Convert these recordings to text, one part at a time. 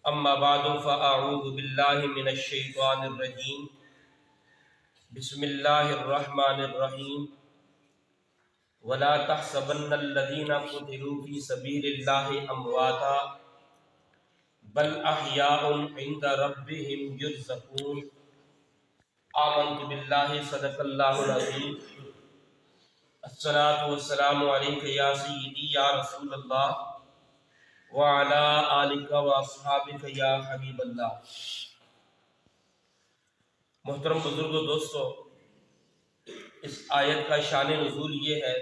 اما بعد فاعوذ باللہ من الشیطان الرجیم بسم اللہ الرحمن الرحیم ولا تحسبن الذین قتلوا فی سبیل اللہ امواتا بل احیاء عند ربهم یرزقون آمنت باللہ صدق اللہ العظیم الصلاۃ والسلام علیک یا سیدی یا رسول اللہ وعلی آلک واصحابک یا حبیب اللہ۔ محترم بزرگوں، دوستو، اس آیت کا شان نزول یہ ہے،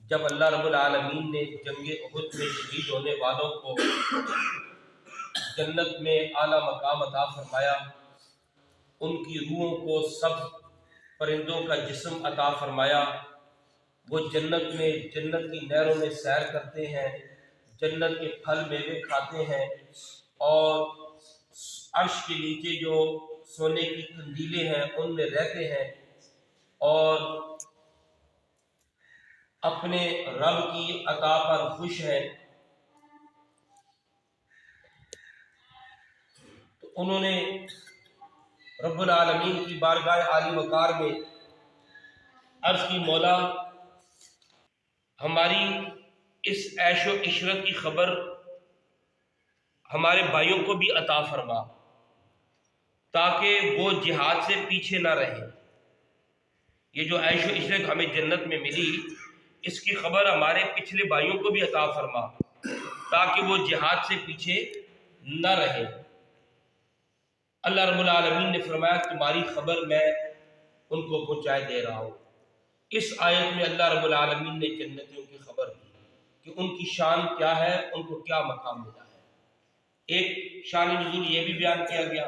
جب اللہ رب العالمین نے جنگ احد میں شہید ہونے والوں کو جنت میں اعلیٰ مقام عطا فرمایا، ان کی روحوں کو سبز پرندوں کا جسم عطا فرمایا، وہ جنت میں جنت کی نہروں میں سیر کرتے ہیں، جنت کے پھل میوے کھاتے ہیں، اور عرش کے نیچے جو سونے کی قندیلیں ہیں ان میں رہتے ہیں، اور اپنے رب کی عطا پر خوش ہیں۔ تو انہوں نے رب العالمین کی بارگاہ عالی وقار میں عرض کی، مولا ہماری اس عیش و عشرت کی خبر ہمارے بھائیوں کو بھی عطا فرما، تاکہ وہ جہاد سے پیچھے نہ رہیں۔ یہ جو عیش و عشرت ہمیں جنت میں ملی، اس کی خبر ہمارے پچھلے بھائیوں کو بھی عطا فرما، تاکہ وہ جہاد سے پیچھے نہ رہیں۔ اللہ رب العالمین نے فرمایا تمہاری خبر میں ان کو پہنچائے دے رہا ہوں۔ اس آیت میں اللہ رب العالمین نے جنتیوں کی خبر دی کہ ان کی شان کیا ہے، ان کو کیا مقام ملا ہے۔ ایک شان نزول یہ بھی بیان کیا گیا،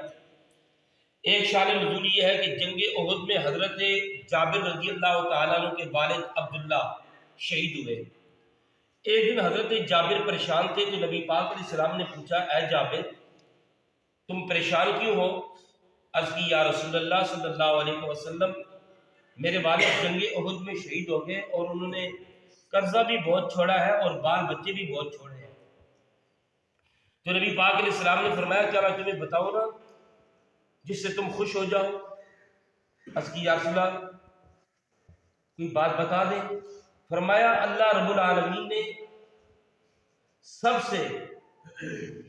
ایک شان نزول یہ ہے کہ جنگ احد میں حضرت جابر رضی اللہ تعالیٰ عنہ کے والد عبداللہ شہید ہوئے۔ ایک دن حضرت جابر پریشان تھے تو نبی پاک علیہ السلام نے پوچھا، اے جابر تم پریشان کیوں ہو؟ عرض کی، یا رسول اللہ صلی اللہ علیہ وسلم میرے والد جنگ احد میں شہید ہو گئے، اور انہوں نے قرضہ بھی بہت چھوڑا ہے اور بال بچے بھی بہت چھوڑے ہیں۔ تو نبی پاک علیہ السلام نے فرمایا، کیا میں تمہیں بتاؤں نا جس سے تم خوش ہو جاؤ؟ عرض کی، یا رسول اللہ کوئی بات بتا دیں۔ فرمایا اللہ رب العالمین نے سب سے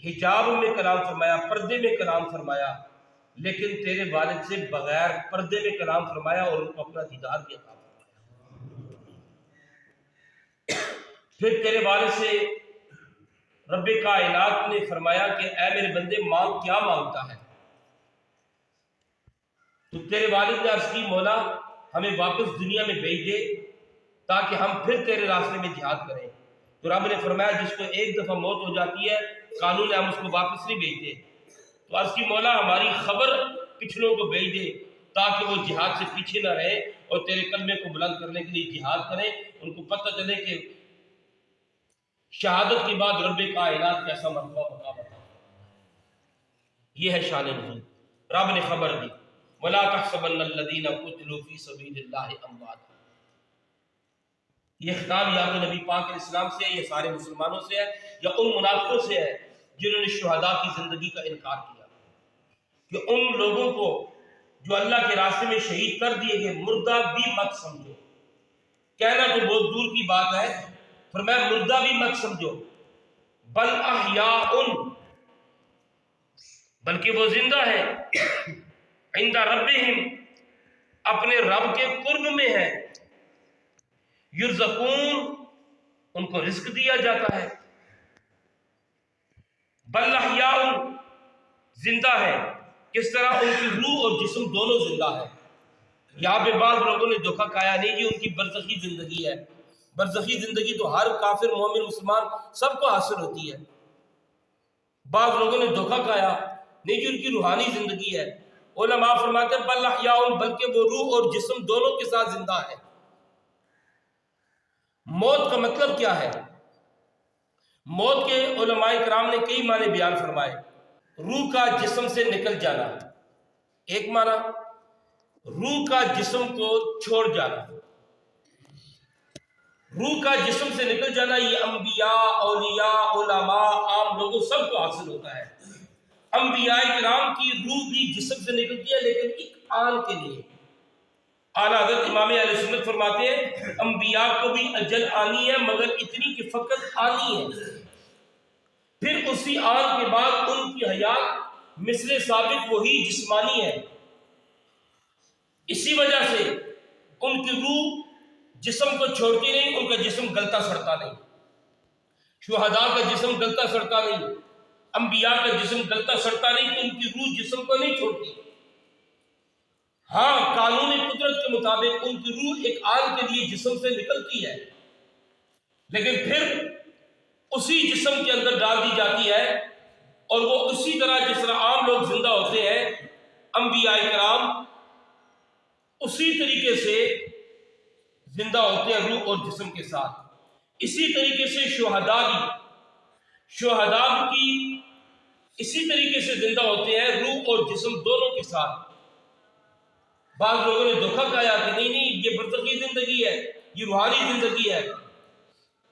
حجاب میں کلام فرمایا، پردے میں کلام فرمایا، لیکن تیرے والد سے بغیر پردے میں کلام فرمایا اور ان کو اپنا دیدار بھی عطا فرمایا۔ پھر تیرے والد سے رب کائنات نے فرمایا کہ اے میرے بندے مانگ، کیا مانگتا ہے؟ تو تیرے والد نے عرض کی، مولا ہمیں واپس دنیا میں بھیج دے تاکہ ہم پھر تیرے راستے میں جہاد کریں۔ تو رب نے فرمایا جس کو ایک دفعہ موت ہو جاتی ہے قانون ہے ہم اس کو واپس نہیں بھیجتے۔ تو عرض کی، مولا ہماری خبر پچھلوں کو بھیج دے تاکہ وہ جہاد سے پیچھے نہ رہے اور تیرے کلمے کو بلند کرنے کے لیے جہاد کریں، ان کو پتہ چلے کہ شہادت کے بعد رب کائنات کیسا مرتبہ مقام عطا۔ یہ ہے شان نزول، رب نے خبر دی، وَلَا تَحْسَبَنَّ الَّذِينَ قُتِلُوا فِي سَبِيلِ اللَّهِ أَمْوَاتًا۔ یہ خطاب یا تو نبی پاک علیہ السلام سے ہے، یا سارے مسلمانوں سے ہے، یا ان منافقوں سے ہے جنہوں نے شہداء کی زندگی کا انکار کیا، کہ ان لوگوں کو جو اللہ کے راستے میں شہید کر دیے گئے مردہ بھی مت سمجھو۔ کہنا تو بہت دور کی بات ہے، فرمایا مردہ بھی مت سمجھو، بل احیاء، بلکہ وہ زندہ ہے، عند ربہم، اپنے رب کے قرب میں ہے، یرزقون، ان کو رزق دیا جاتا ہے، بل احیاء، زندہ ہے، کس طرح؟ ان کی روح اور جسم دونوں زندہ ہے۔ یہاں پہ بعض لوگوں نے دھوکہ کھایا، نہیں جی ان کی برزخی زندگی ہے۔ برزخی زندگی تو ہر کافر مومن مسلمان سب کو حاصل ہوتی ہے۔ بعض لوگوں نے دھوکہ کھایا، نہیں جی ان کی روحانی زندگی ہے۔ علماء فرماتے ہیں بل احیاء، بلکہ وہ روح اور جسم دونوں کے ساتھ زندہ ہے۔ موت کا مطلب کیا ہے؟ موت کے علماء کرام نے کئی معنی بیان فرمائے۔ روح کا جسم سے نکل جانا ایک معنی، روح کا جسم کو چھوڑ جانا، روح کا جسم سے نکل جانا یہ انبیاء، اولیاء، علماء، عام لوگوں سب کو حاصل ہوتا ہے۔ انبیاء کرام کی روح بھی جسم سے نکلتی ہے لیکن ایک آن کے لیے۔ اعلیٰ حضرت امام اہل سنت فرماتے ہیں انبیاء کو بھی اجل آنی ہے مگر اتنی کہ فقط آنی ہے، پھر اسی آن کے بعد ان کی حیات مثل ثابت وہی جسمانی ہے۔ اسی وجہ سے ان کی روح جسم کو چھوڑتی نہیں، ان کا جسم گلتا سڑتا نہیں۔ شہداء کا جسم گلتا سڑتا نہیں، انبیاء کا جسم گلتا سڑتا نہیں، تو ان کی روح جسم کو نہیں چھوڑتی۔ ہاں قانون قدرت کے مطابق ان کی روح ایک آن کے لیے جسم سے نکلتی ہے لیکن پھر اسی جسم کے اندر ڈال دی جاتی ہے، اور وہ اسی طرح جس طرح عام لوگ زندہ ہوتے ہیں، انبیاء کرام اسی طریقے سے زندہ ہوتے ہیں روح اور جسم کے ساتھ۔ اسی طریقے سے شہداء کی اسی طریقے سے زندہ ہوتے ہیں روح اور جسم دونوں کے ساتھ۔ بعض لوگوں نے دھوکہ کہا کہ نہیں یہ برزخی زندگی ہے، یہ روحانی زندگی ہے۔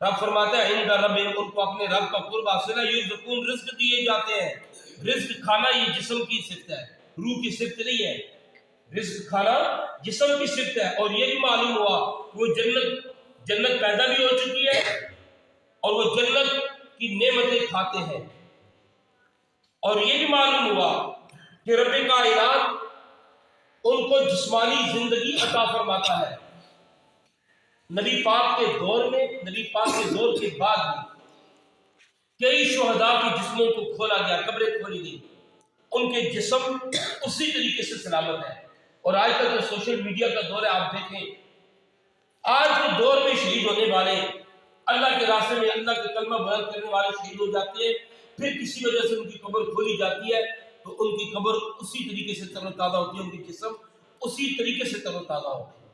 رب فرماتا ہے عند رب، ان کو اپنے رب کا قرب حاصل ہے، یرزقون رزق دیے جاتے ہیں۔ رزق کھانا یہ جسم کی صفت ہے، روح کی صفت نہیں ہے۔ رزق کھانا جسم کی صفت ہے، اور یہ بھی معلوم ہوا کہ وہ جنت پیدا بھی ہو چکی ہے اور وہ جنت کی نعمتیں کھاتے ہیں، اور یہ بھی معلوم ہوا کہ رب کائنات ان کو جسمانی زندگی عطا فرماتا ہے۔ نبی پاک کے دور میں، نبی پاک کے دور کے بعد بھی کئی شہداء کے جسموں کو کھولا گیا، قبریں کھولی گئی، ان کے جسم اسی طریقے سے سلامت ہے۔ اور آج کل جو سوشل میڈیا کا دور ہے، آپ دیکھیں آج کے دور میں شہید ہونے والے، اللہ کے راستے میں اللہ کے کلمہ بلند کرنے والے شہید ہو جاتے ہیں، پھر کسی وجہ سے ان کی قبر کھولی جاتی ہے تو ان کی قبر اسی طریقے سے تر و تازہ ہوتی ہے، ان کی جسم اسی طریقے سے تر و تازہ ہوتی ہے۔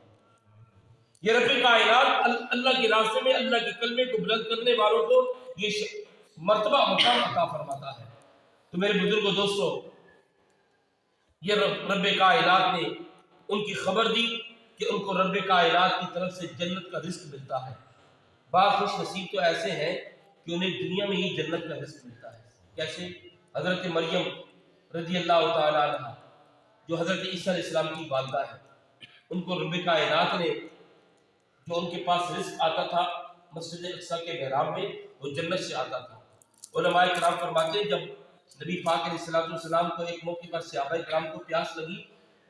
یہ رب کائنات اللہ کے راستے میں اللہ کے کلمے کو بلند کرنے والوں کو یہ مرتبہ مقام عطا فرماتا ہے۔ تو میرے بزرگوں دوستو، یہ رب کائنات نے ان کی خبر دی کہ ان کو رب کائنات کی طرف سے جنت کا رزق ملتا ہے۔ بعض خوش نصیب تو ایسے ہیں کہ انہیں دنیا میں ہی جنت کا رزق ملتا ہے۔ کیسے؟ حضرت مریم رضی اللہ تعالی عنہ جو حضرت عیسیٰ علیہ السلام کی والدہ ہے، ان کو رب کائنات نے جو ان کے پاس رزق آتا تھا مسجد اقصیٰ کے محراب میں، وہ جنت سے آتا تھا۔ علماء کرام فرماتے ہیں جب نبی پاک علیہ السلام کو ایک موقع پر صحابہ کرام کو پیاس لگی،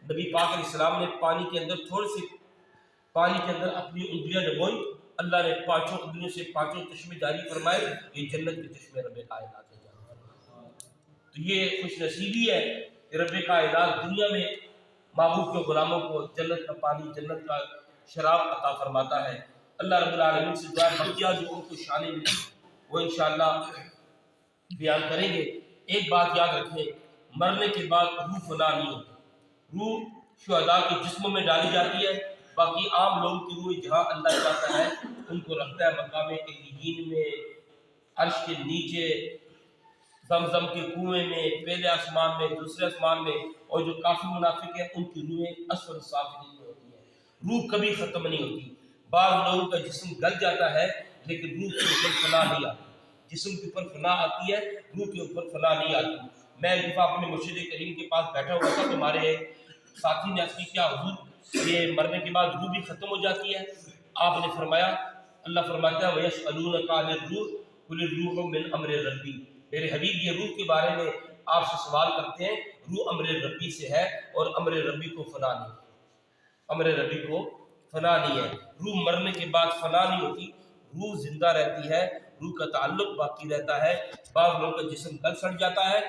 نبی پاک علیہ السلام نے پانی کے اندر تھوڑے سے پانی کے اندر اپنی انگلیاں ڈبوئی، اللہ نے 5 انگلیوں سے 5 چشمے جاری فرمائے، یہ جنت کے چشمے رب کائنات ہے۔ تو یہ خوش نصیبی ہے کہ رب کائنات دنیا میں محبوب کے غلاموں کو جنت کا پانی، جنت کا شراب عطا فرماتا ہے۔ اللہ رب العالمین سے دعا بقیہ جو ان کو شانیں ملی وہ انشاءاللہ بیان کریں گے۔ ایک بات یاد رکھیں، مرنے کے بعد روح فنا نہیں ہوتی، روح شہداء کے جسموں میں ڈالی جاتی ہے، باقی عام لوگوں کی روح جہاں اللہ چاہتا ہے ان کو رکھتا ہے مقام علیین میں، عرش کے نیچے، زمزم کے کنویں میں، پہلے آسمان میں، دوسرے آسمان میں، اور جو کافی منافق ہیں ان کی روحیں اسفل سافلین میں ہوتی ہیں۔ روح کبھی ختم نہیں ہوتی۔ بعض لوگوں کا جسم گل جاتا ہے لیکن روح کے اوپر فنا نہیں آتی، جسم کے اوپر فنا آتی ہے، روح کے اوپر فنا نہیں آتی۔ میں ایک دفعہ اپنے مرشد کریم کے پاس بیٹھا ہوا تھا تو ہمارے ایک ساتھی نے عرض کی کیا حضور یہ مرنے کے بعد روح بھی ختم ہو جاتی ہے؟ آپ نے فرمایا، اللہ فرماتا ہے وَيَسْأَلُونَكَ عَنِ الرُّوحِ قُلِ الرُّوحُ مِنْ أَمْرِ رَبِّي، میرے حبیب یہ روح کے بارے میں آپ سے سوال کرتے ہیں، روح امر ربی سے ہے اور امر ربی کو فنا نہیں، امر ربی کو فنا نہیں ہے۔ روح مرنے کے بعد فنا نہیں ہوتی، روح زندہ رہتی ہے، روح کا تعلق باقی رہتا ہے۔ بعض لوگوں کا جسم گل سڑ جاتا ہے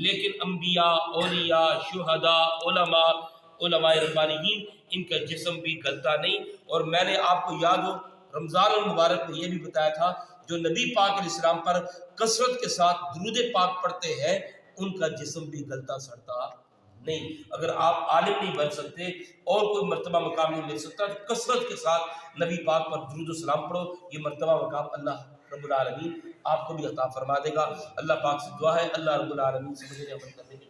لیکن انبیاء، اولیاء، شہداء، علماء ربانیین ان کا جسم بھی گلتا نہیں۔ اور میں نے آپ کو یاد ہو رمضان المبارک میں یہ بھی بتایا تھا جو نبی پاک علیہ السلام پر کثرت کے ساتھ درود پاک پڑھتے ہیں ان کا جسم بھی گلتا سڑتا نہیں۔ اگر آپ عالم نہیں بن سکتے اور کوئی مرتبہ مقام نہیں مل سکتا تو کثرت کے ساتھ نبی پاک پر درود و سلام پڑھو، یہ مرتبہ مقام اللہ رب العالمین آپ کو بھی عطا فرما دے گا۔ اللہ پاک سے دعا ہے اللہ رب العالمین سے مجھے عمل کرنے کی